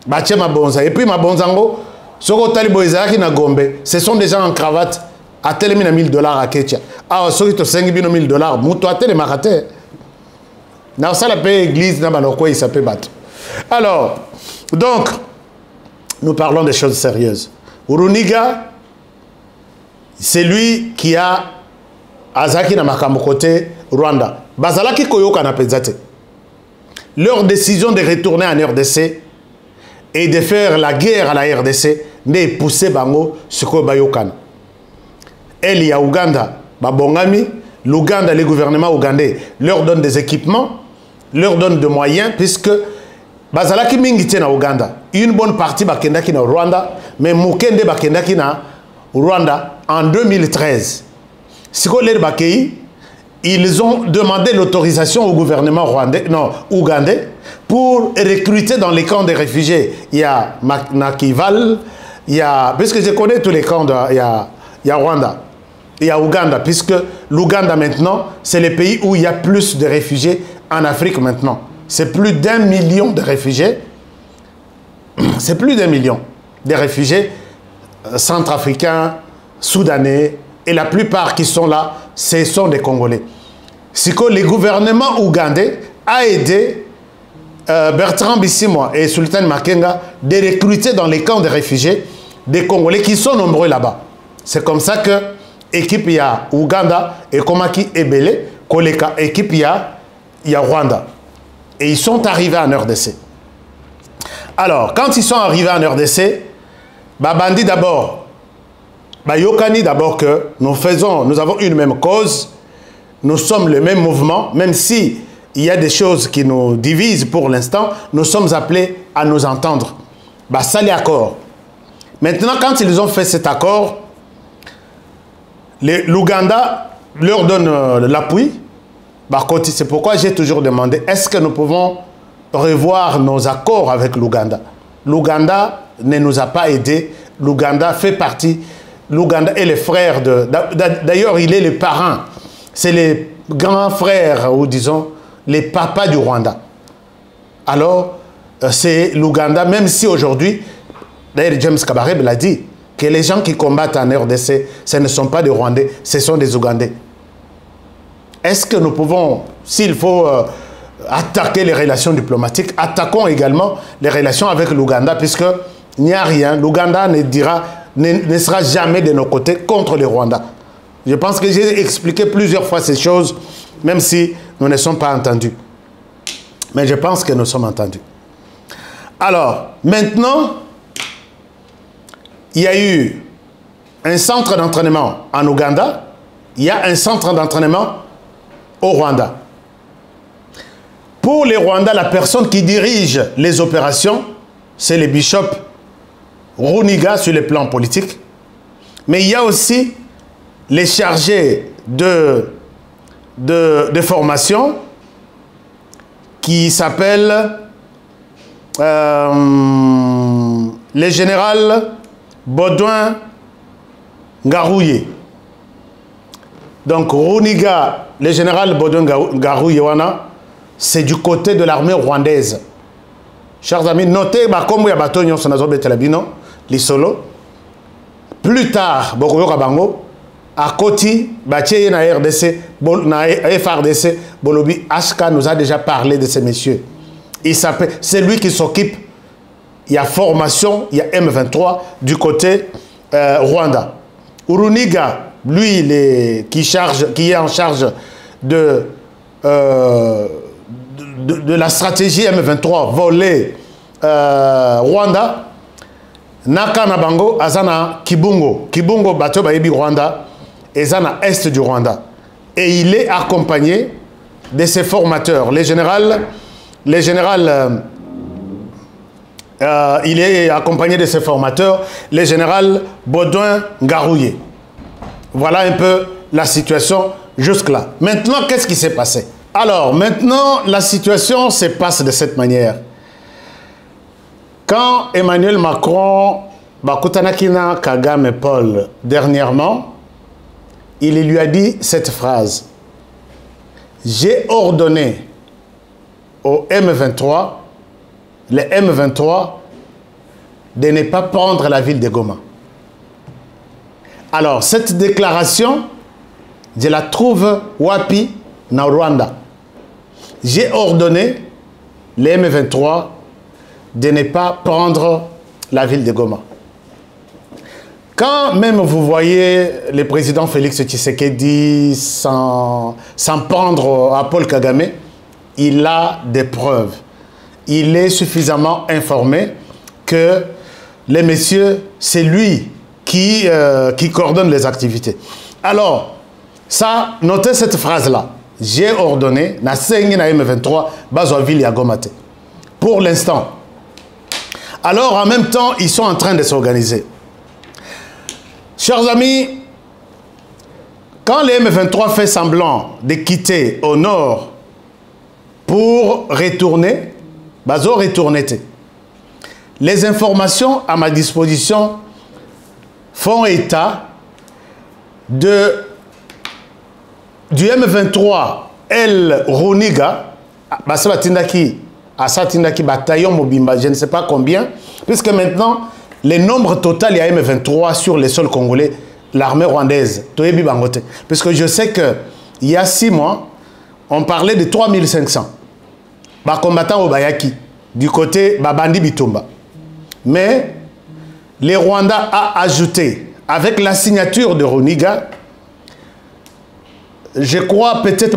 Speaker 5: Bache mabonza. Et puis mabonzango, soko talibo ezaki na Gombe, ce sont des gens en cravate à telemi na $1000 à Ketia. Ah, soki to 5 bino $1000, muto a tele makate. Na ça la paix église na banoko il s'appelle bat. Alors, donc nous parlons des choses sérieuses. Runiga, c'est lui qui a Azaki na makambo côté Rwanda. Bazalaki koyoka na pezate. Leur décision de retourner en RDC et de faire la guerre à la RDC n'est poussé bango siko bayokan. Elle y a Ouganda, babongami, l'Ouganda, le gouvernement ougandais leur donne des équipements, leur donne des moyens puisque bazalaki mingi na Ouganda. Une bonne partie bakendaki na Rwanda, mais mukende bakendaki na Rwanda en 2013. Ils ont demandé l'autorisation au gouvernement rwandais, non, ougandais pour recruter dans les camps de réfugiés. Il y a Nakival, il y a, puisque je connais tous les camps, il y a Rwanda, il y a Ouganda, puisque l'Ouganda maintenant, c'est le pays où il y a plus de réfugiés en Afrique maintenant. C'est plus d'1 million de réfugiés. C'est plus d'1 million de réfugiés centrafricains, soudanais, et la plupart qui sont là, ce sont des Congolais. C'est que le gouvernement ougandais a aidé Bertrand Bissimo et Sultan Makenga de recruter dans les camps de réfugiés des Congolais qui sont nombreux là-bas. C'est comme ça que l'équipe y a Ouganda et Komaki Ebele, Koleka, équipe y a Rwanda. Et ils sont arrivés en RDC. Alors, quand ils sont arrivés en RDC, Babandi d'abord, Yokani d'abord que nous avons une même cause, nous sommes le même mouvement, même si il y a des choses qui nous divisent pour l'instant, nous sommes appelés à nous entendre. Ça l'accord. Maintenant, quand ils ont fait cet accord, l'Ouganda leur donne l'appui. C'est pourquoi j'ai toujours demandé, est-ce que nous pouvons revoir nos accords avec l'Ouganda? L'Ouganda ne nous a pas aidés. L'Ouganda fait partie... L'Ouganda est le frère de... D'ailleurs, il est le parent. C'est le grand frère, ou disons, les papas du Rwanda. Alors, c'est l'Ouganda, même si aujourd'hui, d'ailleurs, James Kabarebe l'a dit, que les gens qui combattent en RDC, ce ne sont pas des Rwandais, ce sont des Ougandais. Est-ce que nous pouvons, s'il faut attaquer les relations diplomatiques, attaquons également les relations avec l'Ouganda, puisque il n'y a rien. L'Ouganda ne sera jamais de nos côtés contre le Rwanda. Je pense que j'ai expliqué plusieurs fois ces choses, même si nous ne sommes pas entendus. Mais je pense que nous sommes entendus. Alors, maintenant, il y a eu un centre d'entraînement en Ouganda, il y a un centre d'entraînement au Rwanda. Pour les Rwandais, la personne qui dirige les opérations, c'est le bishop Runiga sur le plan politique. Mais il y a aussi les chargés de formation qui s'appellent le général Baudouin Ngarouye. Donc Runiga, le général Baudouin Ngarouye, c'est du côté de l'armée rwandaise. Chers amis, notez comme il y a bateau sur la Telabino, l'Isolo. Plus tard, Bokoyoka Bango, à Koti, Baché na RDC, na FRDC, Bolobi Ashka nous a déjà parlé de ces messieurs. C'est lui qui s'occupe. Il y a formation, il y a M23 du côté Rwanda. Uruniga, lui, qui est en charge de la stratégie M23 volée Rwanda. Nakana Bango, Azana Kibungo. Kibungo, Bato Bayebi Rwanda, Azana Est du Rwanda. Et il est accompagné de ses formateurs. Il est accompagné de ses formateurs, le général Baudouin Ngarouye. Voilà un peu la situation jusque-là. Maintenant, qu'est-ce qui s'est passé? Alors, maintenant, la situation se passe de cette manière. Quand Emmanuel Macron, Bakutanakina Kagame Paul, dernièrement, il lui a dit cette phrase. J'ai ordonné au M23, les M23, de ne pas prendre la ville de Goma. Alors, cette déclaration, je la trouve wapi na Rwanda. J'ai ordonné les M23 de ne pas prendre la ville de Goma. Quand même vous voyez le président Félix Tshisekedi s'en prendre à Paul Kagame, il a des preuves. Il est suffisamment informé que les messieurs, c'est lui qui coordonne les activités. Alors, ça, notez cette phrase-là. J'ai ordonné, na sengi na M23, bazwa ville ya Gomate. Pour l'instant. Alors, en même temps, ils sont en train de s'organiser. Chers amis, quand les M23 fait semblant de quitter au nord pour retourner, bazo retourner. Les informations à ma disposition font état du M23 El Runiga, bataillon Mobimba, je ne sais pas combien, puisque maintenant, le nombre total, il y a M23 sur les sols congolais, l'armée rwandaise, puisque je sais qu'il y a 6 mois, on parlait de 3500 combattants au Bayaki, du côté Babandi Bitumba. Mais les Rwandais a ajouté, avec la signature de Runiga, je crois peut-être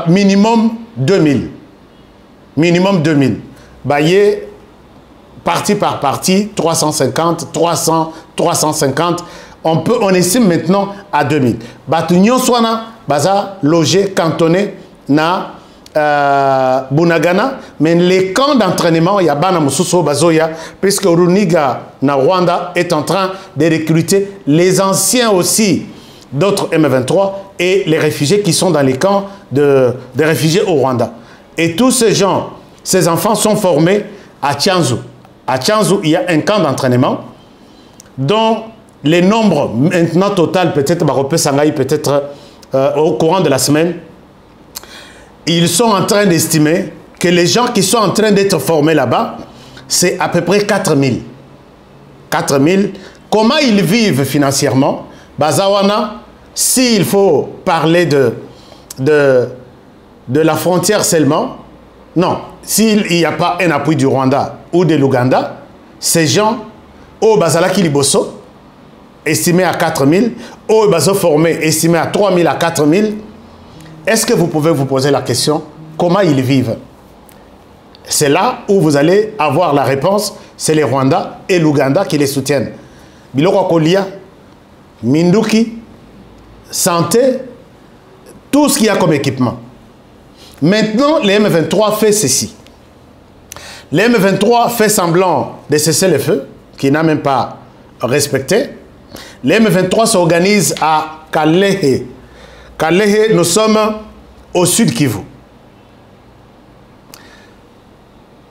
Speaker 5: minimum 2000. Minimum 2000. Bayé, partie par partie, 350, 300, 350. On estime maintenant à 2000. Batunyon Swana, baza logé, cantonné, na Bunagana, mais les camps d'entraînement, il y a Bana Mususo Bazoya, puisque Runiga, na Rwanda, est en train de recruter les anciens aussi d'autres M23 et les réfugiés qui sont dans les camps de réfugiés au Rwanda. Et tous ces gens, ces enfants sont formés à Tianzou. À Tianzou, il y a un camp d'entraînement dont les nombres maintenant total, peut-être Baropé Sangaï, peut-être au courant de la semaine, ils sont en train d'estimer que les gens qui sont en train d'être formés là-bas, c'est à peu près 4000. 4000. Comment ils vivent financièrement? Bazawana, s'il faut parler de la frontière seulement, Non, s'il n'y a pas un appui du Rwanda ou de l'Ouganda, ces gens, au Bazalaki Liboso, estimés à 4 000, au Bazo formé, estimés à 3 000 à 4 000, est-ce que vous pouvez vous poser la question, comment ils vivent? C'est là où vous allez avoir la réponse, c'est les Rwandais et l'Ouganda qui les soutiennent. Biloko Kolia, Minduki, santé, tout ce qu'il y a comme équipement. Maintenant, les M23 fait ceci. Les M23 fait semblant de cesser le feu, qui n'a même pas respecté. Les M23 s'organisent à Kalehe. Kalehe, nous sommes au sud Kivu.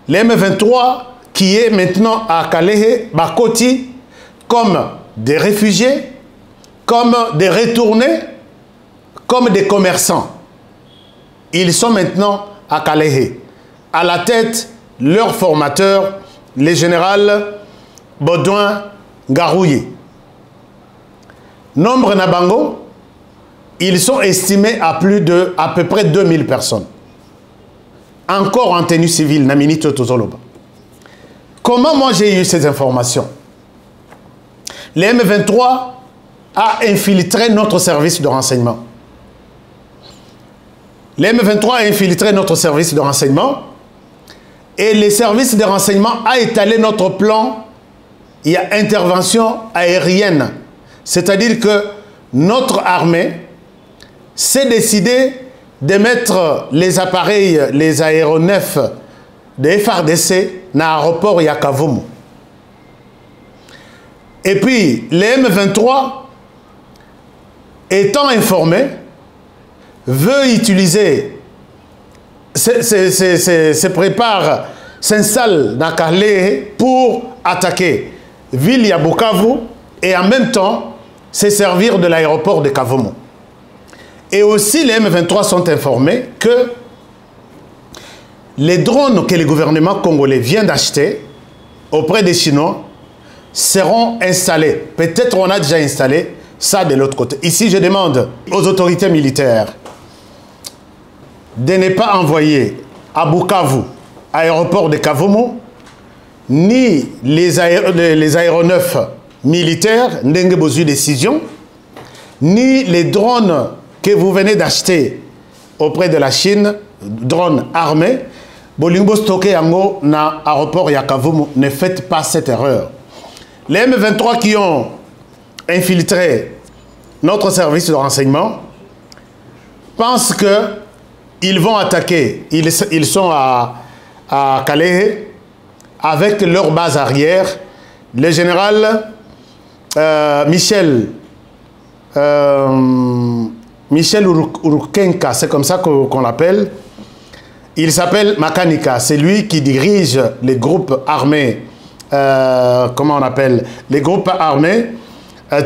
Speaker 5: Les M23 qui est maintenant à Kalehe, Bakoti, comme des réfugiés, comme des retournés, comme des commerçants. Ils sont maintenant à Kalehe. À la tête, leur formateur, le général Baudouin Garouye. Nombre Nabango, ils sont estimés à à peu près 2000 personnes. Encore en tenue civile, Namini Totozoloba. Comment moi j'ai eu ces informations? Les M23 a infiltré notre service de renseignement. Les M23 a infiltré notre service de renseignement et les services de renseignement a étalé notre plan. Il y a intervention aérienne. C'est-à-dire que notre armée s'est décidée de mettre les appareils, les aéronefs de FARDC dans l'aéroport Yakavumu. Et puis, les M23, étant informés, veut utiliser, se prépare, s'installe dans Kalehe pour attaquer ville Yabukavu et en même temps se servir de l'aéroport de Kavumu. Et aussi les M23 sont informés que les drones que le gouvernement congolais vient d'acheter auprès des Chinois seront installés. Peut-être on a déjà installé ça de l'autre côté. Ici, je demande aux autorités militaires de ne pas envoyer à Bukavu, aéroport de Kavumu, ni les aéronefs militaires, n'ayez besoin de décision, ni les drones que vous venez d'acheter auprès de la Chine, drones armés, Bolingo stocké yango na aéroport Yakavumu, ne faites pas cette erreur. Les M23 qui ont infiltré notre service de renseignement pensent qu'ils vont attaquer. Ils sont à Kalehe avec leur base arrière. Le général Michel Urukenka, c'est comme ça qu'on l'appelle. Il s'appelle Makanika, c'est lui qui dirige les groupes armés, comment on appelle, les groupes armés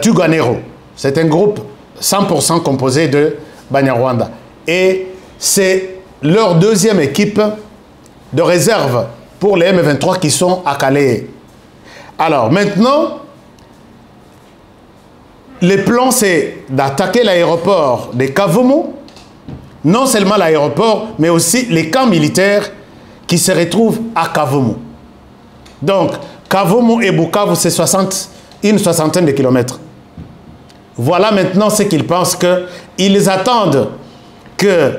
Speaker 5: Tuganero. C'est un groupe 100% composé de Banyarwanda. Et c'est leur deuxième équipe de réserve pour les M23 qui sont à Kalehe. Alors maintenant, le plan c'est d'attaquer l'aéroport de Kavumu, non seulement l'aéroport, mais aussi les camps militaires qui se retrouvent à Kavumu. Donc, Kavumu et Bukavu, c'est une soixantaine de kilomètres. Voilà maintenant ce qu'ils pensent qu'ils attendent que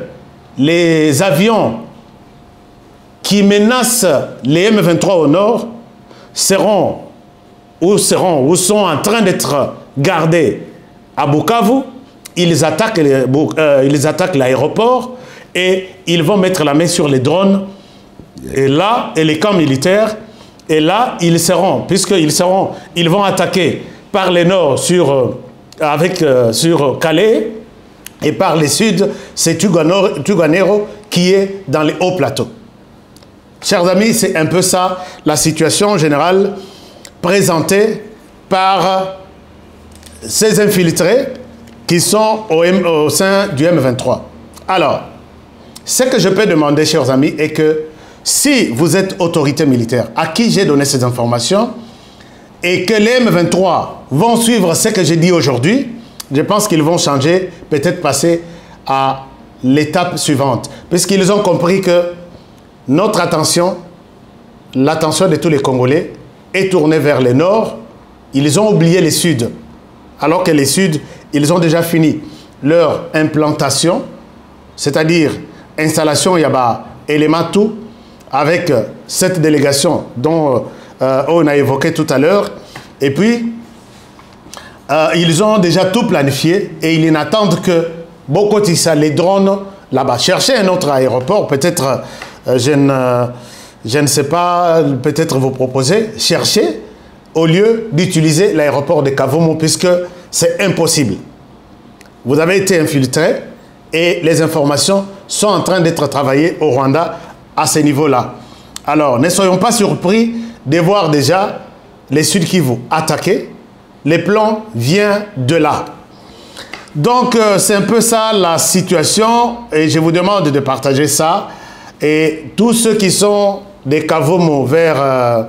Speaker 5: les avions qui menacent les M23 au nord sont en train d'être gardés à Bukavu. Ils attaquent l'aéroport et ils vont mettre la main sur les drones et les camps militaires. Et là, ils vont attaquer par le nord sur Calais et par le sud, c'est Tuganero qui est dans les hauts plateaux. Chers amis, c'est un peu ça la situation générale présentée par ces infiltrés qui sont au sein du M23. Alors, ce que je peux demander, chers amis, est que si vous êtes autorité militaire, à qui j'ai donné ces informations, et que les M23 vont suivre ce que j'ai dit aujourd'hui, je pense qu'ils vont changer, peut-être passer à l'étape suivante. Puisqu'ils ont compris que notre attention, l'attention de tous les Congolais est tournée vers le nord. Ils ont oublié les Suds. Alors que les Suds, ils ont déjà fini leur implantation, c'est-à-dire installation Yaba élément tout, avec cette délégation dont on a évoqué tout à l'heure. Et puis, ils ont déjà tout planifié et ils n'attendent que beaucoup de ça, les drones là-bas. Cherchez un autre aéroport, peut-être, je ne sais pas, peut-être vous proposer, cherchez au lieu d'utiliser l'aéroport de Kavumu, puisque c'est impossible. Vous avez été infiltré et les informations sont en train d'être travaillées au Rwanda à ce niveau-là. Alors, ne soyons pas surpris de voir déjà les Sud Kivu attaquer. Les plans viennent de là. Donc, c'est un peu ça la situation et je vous demande de partager ça. Et tous ceux qui sont des Kavumu vers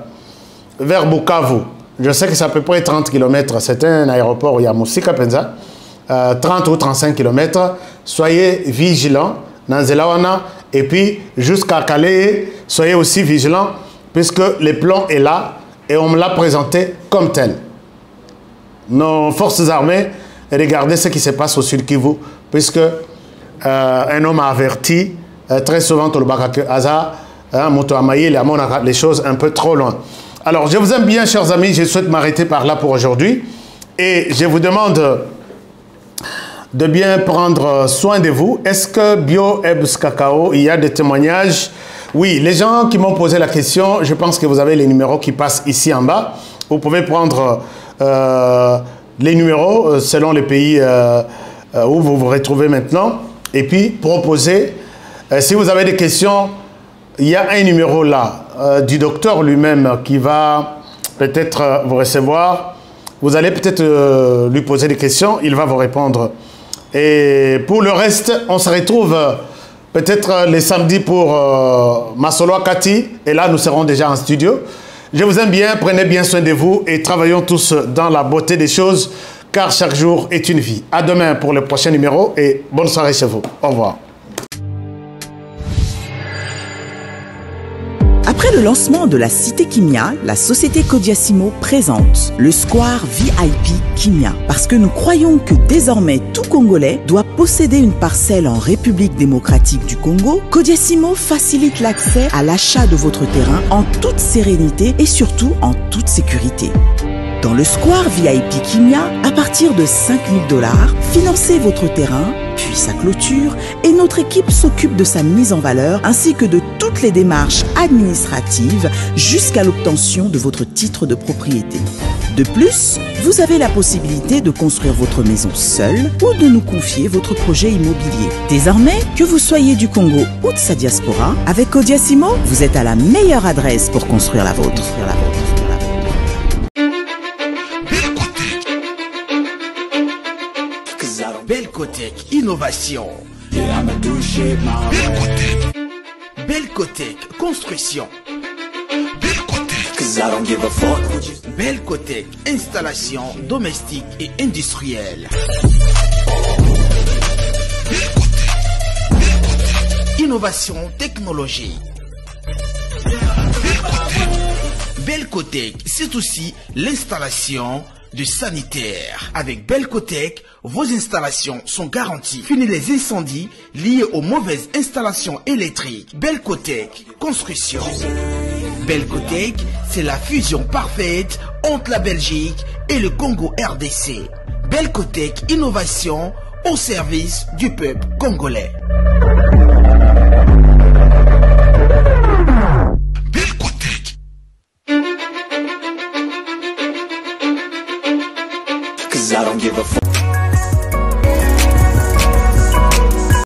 Speaker 5: Bukavu, je sais que c'est à peu près 30 km, c'est un aéroport, il y a Moussika Penza, 30 ou 35 km, soyez vigilants dans Zelawana et puis jusqu'à Calais, soyez aussi vigilants puisque le plan est là et on me l'a présenté comme tel. Nos forces armées, regardez ce qui se passe au Sud Kivu, puisque un homme a averti très souvent tout le Bakake Aza, les choses un peu trop loin. Alors, je vous aime bien, chers amis, je souhaite m'arrêter par là pour aujourd'hui et je vous demande de bien prendre soin de vous. Est-ce que Bio Ebs Cacao, il y a des témoignages? Oui, les gens qui m'ont posé la question, je pense que vous avez les numéros qui passent ici en bas. Vous pouvez prendre les numéros selon les pays où vous vous retrouvez maintenant et puis proposer. Si vous avez des questions, il y a un numéro là du docteur lui-même qui va peut-être vous recevoir. Vous allez peut-être lui poser des questions, il va vous répondre. Et pour le reste, on se retrouve peut-être les samedis pour Masolo Kati. Et là, nous serons déjà en studio. Je vous aime bien, prenez bien soin de vous et travaillons tous dans la beauté des choses, car chaque jour est une vie. À demain pour le prochain numéro et bonne soirée chez vous. Au revoir.
Speaker 3: Après le lancement de la Cité Kimia, la société Kodiasimo présente le Square VIP Kimia. Parce que nous croyons que désormais tout Congolais doit posséder une parcelle en République démocratique du Congo, Kodiasimo facilite l'accès à l'achat de votre terrain en toute sérénité et surtout en toute sécurité. Dans le Square VIP Kimia, à partir de 5 000 $, financez votre terrain, puis sa clôture, et notre équipe s'occupe de sa mise en valeur ainsi que de toutes les démarches administratives jusqu'à l'obtention de votre titre de propriété. De plus, vous avez la possibilité de construire votre maison seule ou de nous confier votre projet immobilier. Désormais, que vous soyez du Congo ou de sa diaspora, avec Kodiasimo, vous êtes à la meilleure adresse pour construire la vôtre.
Speaker 4: Belcotech Innovation. Belcotech Construction. Belcotech Installation domestique et industrielle. Innovation technologique. Belcotech, c'est aussi l'installation de sanitaires. Avec Belcotech, vos installations sont garanties. Fini les incendies liés aux mauvaises installations électriques. Belcotech Construction. Belcotech, c'est la fusion parfaite entre la Belgique et le Congo RDC. Belcotech Innovation au service du peuple congolais.
Speaker 6: I don't give a fuck.